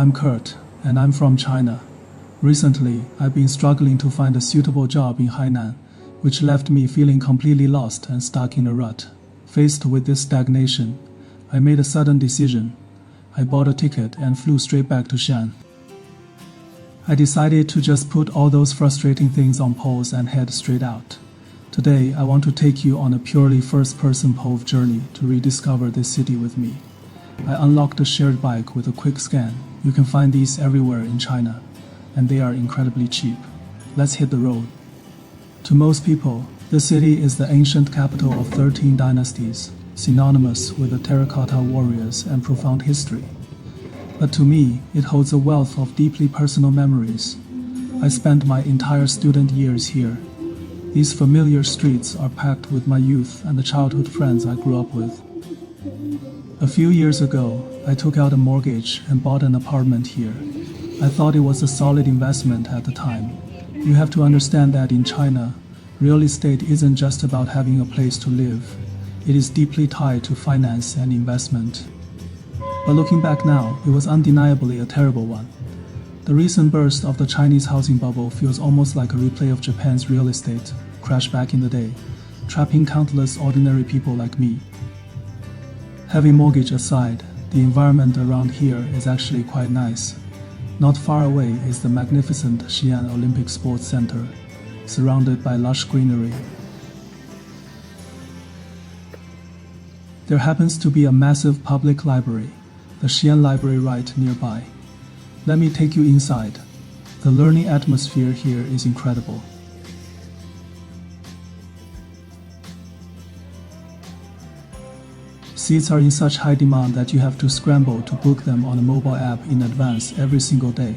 I'm Kurt, and I'm from China. Recently, I've been struggling to find a suitable job in Hainan, which left me feeling completely lost and stuck in a rut. Faced with this stagnation, I made a sudden decision. I bought a ticket and flew straight back to Xi'an. I decided to just put all those frustrating things on pause and head straight out. Today, I want to take you on a purely first-person POV journey to rediscover this city with me. I unlocked a shared bike with a quick scan. You can find these everywhere in China, and they are incredibly cheap. Let's hit the road. To most people, the city is the ancient capital of 13 dynasties, synonymous with the terracotta warriors and profound history. But to me, it holds a wealth of deeply personal memories. I spent my entire student years here. These familiar streets are packed with my youth and the childhood friends I grew up with. A few years ago, I took out a mortgage and bought an apartment here. I thought it was a solid investment at the time. You have to understand that in China, real estate isn't just about having a place to live. It is deeply tied to finance and investment. But looking back now, it was undeniably a terrible one. The recent burst of the Chinese housing bubble feels almost like a replay of Japan's real estate crash back in the day, trapping countless ordinary people like me. Heavy mortgage aside, the environment around here is actually quite nice. Not far away is the magnificent Xi'an Olympic Sports Center, surrounded by lush greenery. There happens to be a massive public library, the Xi'an Library, right nearby. Let me take you inside. The learning atmosphere here is incredible. Seats are in such high demand that you have to scramble to book them on a mobile app in advance every single day.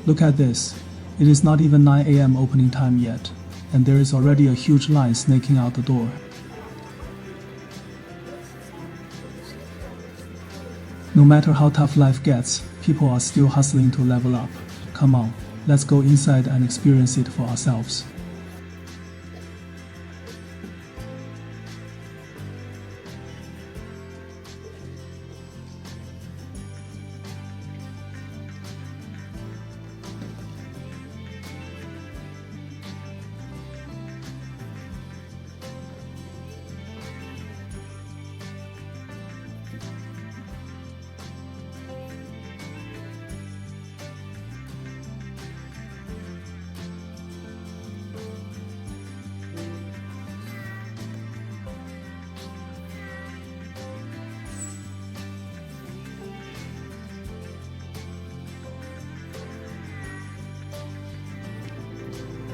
Look at this. It is not even 9 a.m. opening time yet, and there is already a huge line snaking out the door. No matter how tough life gets, people are still hustling to level up. Come on, let's go inside and experience it for ourselves.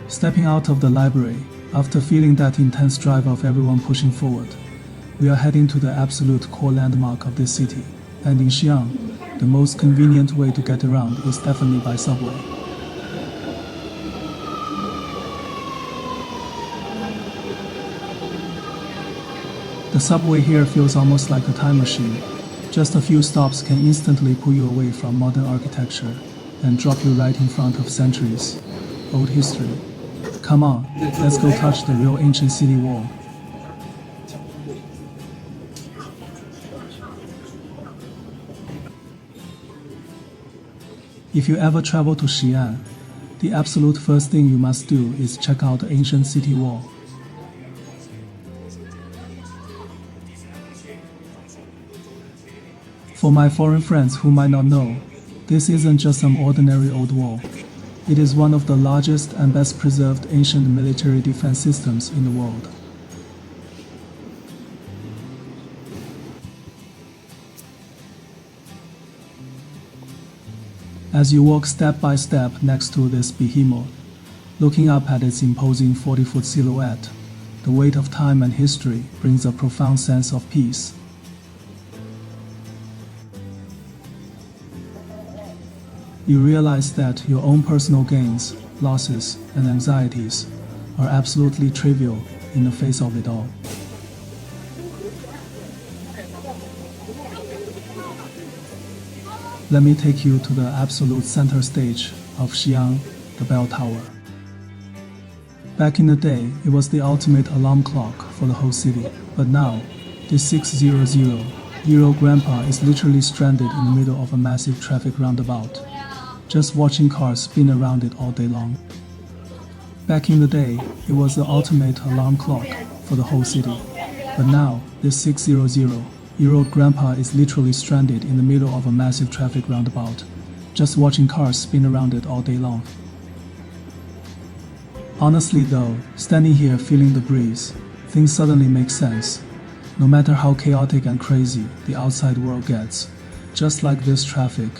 Stepping out of the library, after feeling that intense drive of everyone pushing forward, we are heading to the absolute core landmark of this city. And in Xi'an, the most convenient way to get around is definitely by subway. The subway here feels almost like a time machine. Just a few stops can instantly pull you away from modern architecture and drop you right in front of centuries old history. Come on, let's go touch the real ancient city wall. If you ever travel to Xi'an, the absolute first thing you must do is check out the ancient city wall. For my foreign friends who might not know, this isn't just some ordinary old wall. It is one of the largest and best preserved ancient military defense systems in the world. As you walk step by step next to this behemoth, looking up at its imposing 40-foot silhouette, the weight of time and history brings a profound sense of peace. You realize that your own personal gains, losses, and anxieties are absolutely trivial in the face of it all. Let me take you to the absolute center stage of Xi'an, the bell tower. Back in the day, it was the ultimate alarm clock for the whole city, but now, this 600 Year-old grandpa is literally stranded in the middle of a massive traffic roundabout, just watching cars spin around it all day long. Back in the day, it was the ultimate alarm clock for the whole city. But now, this 600-year-old grandpa is literally stranded in the middle of a massive traffic roundabout, just watching cars spin around it all day long. Honestly though, standing here feeling the breeze, things suddenly make sense. No matter how chaotic and crazy the outside world gets, just like this traffic,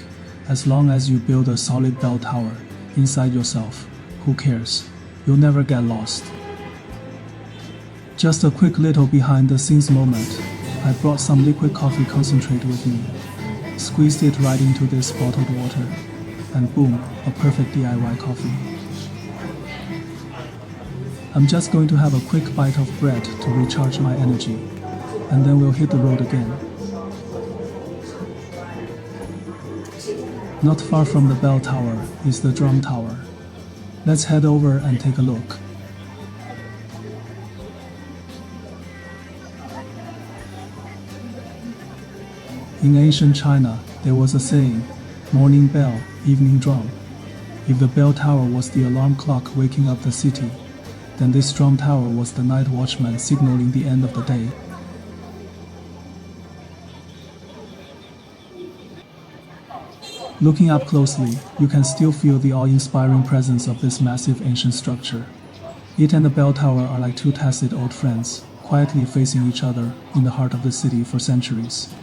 as long as you build a solid bell tower inside yourself, who cares? You'll never get lost. Just a quick little behind the scenes moment. I brought some liquid coffee concentrate with me, squeezed it right into this bottled water, and boom, a perfect DIY coffee. I'm just going to have a quick bite of bread to recharge my energy, and then we'll hit the road again. Not far from the bell tower is the drum tower. Let's head over and take a look. In ancient China, there was a saying, morning bell, evening drum. If the bell tower was the alarm clock waking up the city, then this drum tower was the night watchman signaling the end of the day. Looking up closely, you can still feel the awe-inspiring presence of this massive ancient structure. It and the bell tower are like two tacit old friends, quietly facing each other in the heart of the city for centuries.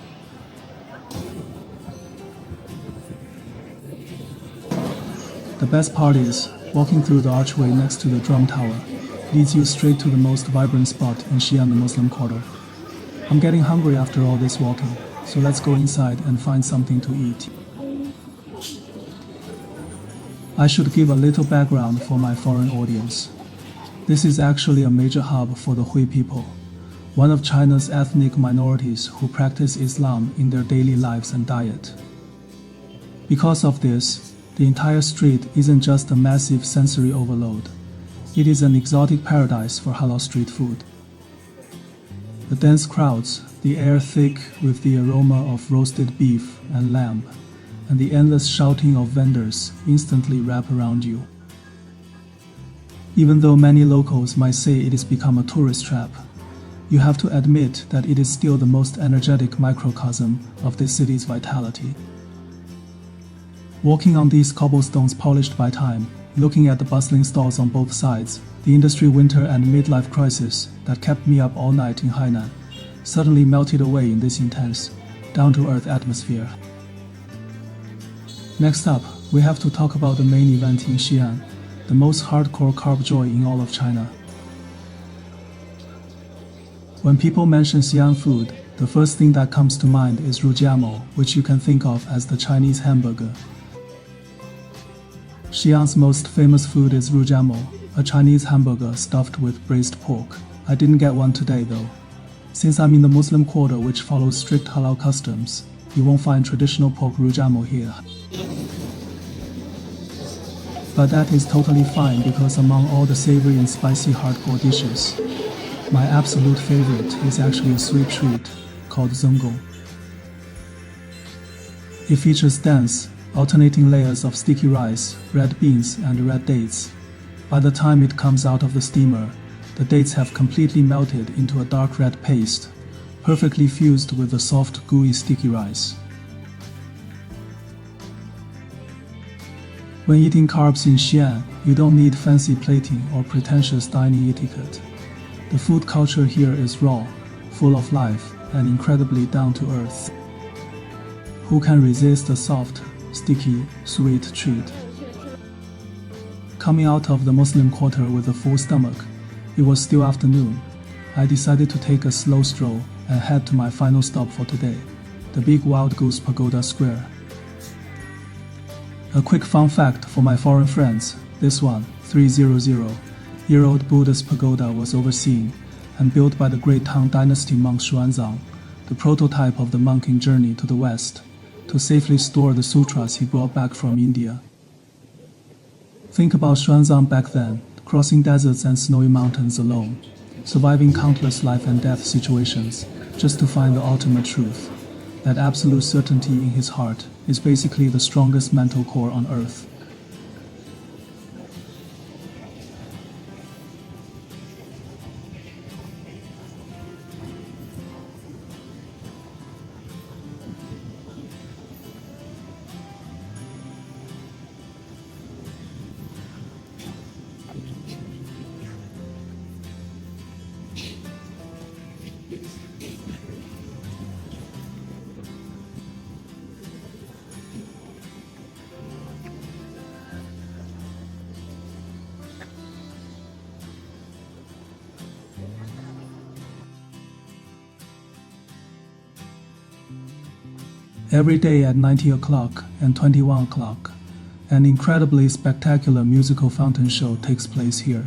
The best part is, walking through the archway next to the drum tower leads you straight to the most vibrant spot in Xi'an, the Muslim Quarter. I'm getting hungry after all this walking, so let's go inside and find something to eat. I should give a little background for my foreign audience. This is actually a major hub for the Hui people, one of China's ethnic minorities who practice Islam in their daily lives and diet. Because of this, the entire street isn't just a massive sensory overload. It is an exotic paradise for Halal street food. The dense crowds, the air thick with the aroma of roasted beef and lamb, and the endless shouting of vendors instantly wrap around you. Even though many locals might say it has become a tourist trap, you have to admit that it is still the most energetic microcosm of this city's vitality. Walking on these cobblestones polished by time, looking at the bustling stalls on both sides, the industry winter and midlife crisis that kept me up all night in Hainan suddenly melted away in this intense, down-to-earth atmosphere. Next up, we have to talk about the main event in Xi'an, the most hardcore carb joy in all of China. When people mention Xi'an food, the first thing that comes to mind is rujiamo, which you can think of as the Chinese hamburger. Xi'an's most famous food is rujiamo, a Chinese hamburger stuffed with braised pork. I didn't get one today though. Since I'm in the Muslim Quarter which follows strict halal customs, you won't find traditional pork rujiamo here. But that is totally fine because among all the savory and spicy hardcore dishes, my absolute favorite is actually a sweet treat called Zènggāo. It features dense, alternating layers of sticky rice, red beans, and red dates. By the time it comes out of the steamer, the dates have completely melted into a dark red paste, perfectly fused with the soft, gooey sticky rice. When eating carbs in Xi'an, you don't need fancy plating or pretentious dining etiquette. The food culture here is raw, full of life, and incredibly down to earth. Who can resist a soft, sticky, sweet treat? Coming out of the Muslim Quarter with a full stomach, it was still afternoon. I decided to take a slow stroll and head to my final stop for today, the Big Wild Goose Pagoda Square. A quick fun fact for my foreign friends, this one, 300-year-old Buddhist pagoda was overseen and built by the great Tang Dynasty monk Xuanzang, the prototype of the monk in Journey to the West, to safely store the sutras he brought back from India. Think about Xuanzang back then, crossing deserts and snowy mountains alone, surviving countless life and death situations just to find the ultimate truth, that absolute certainty in his heart, is basically the strongest mental core on earth. Every day at 90 o'clock and 21 o'clock, an incredibly spectacular musical fountain show takes place here.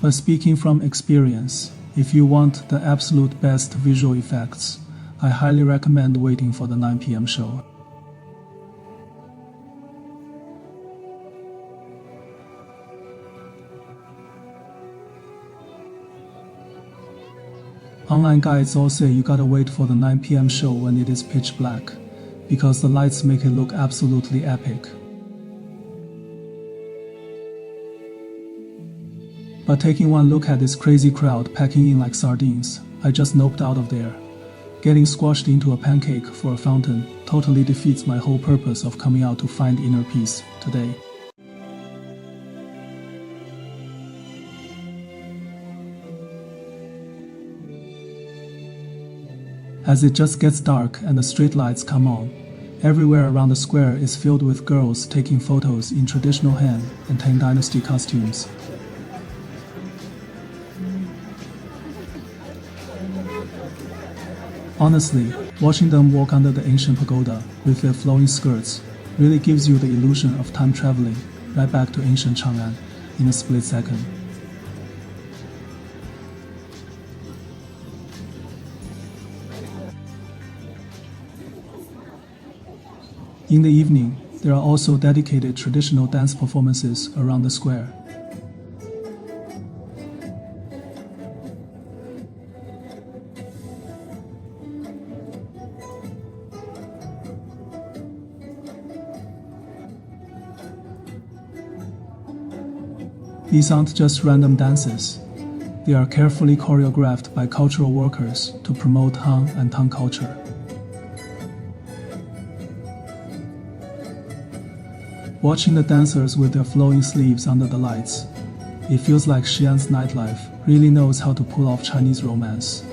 But speaking from experience, if you want the absolute best visual effects, I highly recommend waiting for the 9 p.m. show. Online guides all say you gotta wait for the 9 p.m. show when it is pitch black, because the lights make it look absolutely epic. But taking one look at this crazy crowd packing in like sardines, I just noped out of there. Getting squashed into a pancake for a fountain totally defeats my whole purpose of coming out to find inner peace today. As it just gets dark and the street lights come on, everywhere around the square is filled with girls taking photos in traditional Han and Tang Dynasty costumes. Honestly, watching them walk under the ancient pagoda with their flowing skirts really gives you the illusion of time traveling right back to ancient Chang'an in a split second. In the evening, there are also dedicated traditional dance performances around the square. These aren't just random dances. They are carefully choreographed by cultural workers to promote Han and Tang culture. Watching the dancers with their flowing sleeves under the lights, it feels like Xi'an's nightlife really knows how to pull off Chinese romance.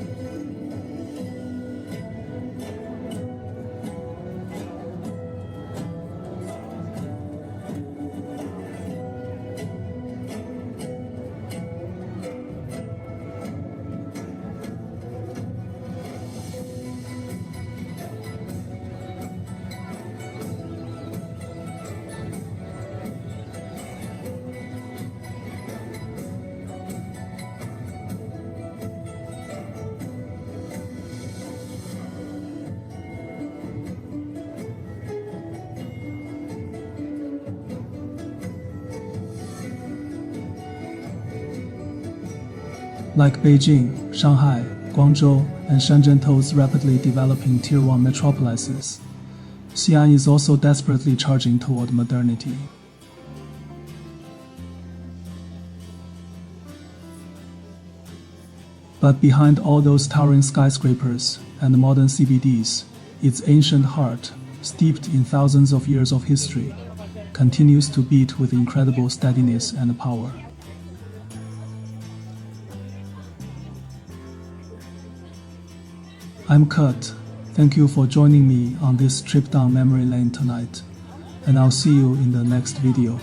Like Beijing, Shanghai, Guangzhou, and Shenzhen's rapidly developing Tier 1 metropolises, Xi'an is also desperately charging toward modernity. But behind all those towering skyscrapers and modern CBDs, its ancient heart, steeped in thousands of years of history, continues to beat with incredible steadiness and power. I'm Kurt. Thank you for joining me on this trip down memory lane tonight, and I'll see you in the next video.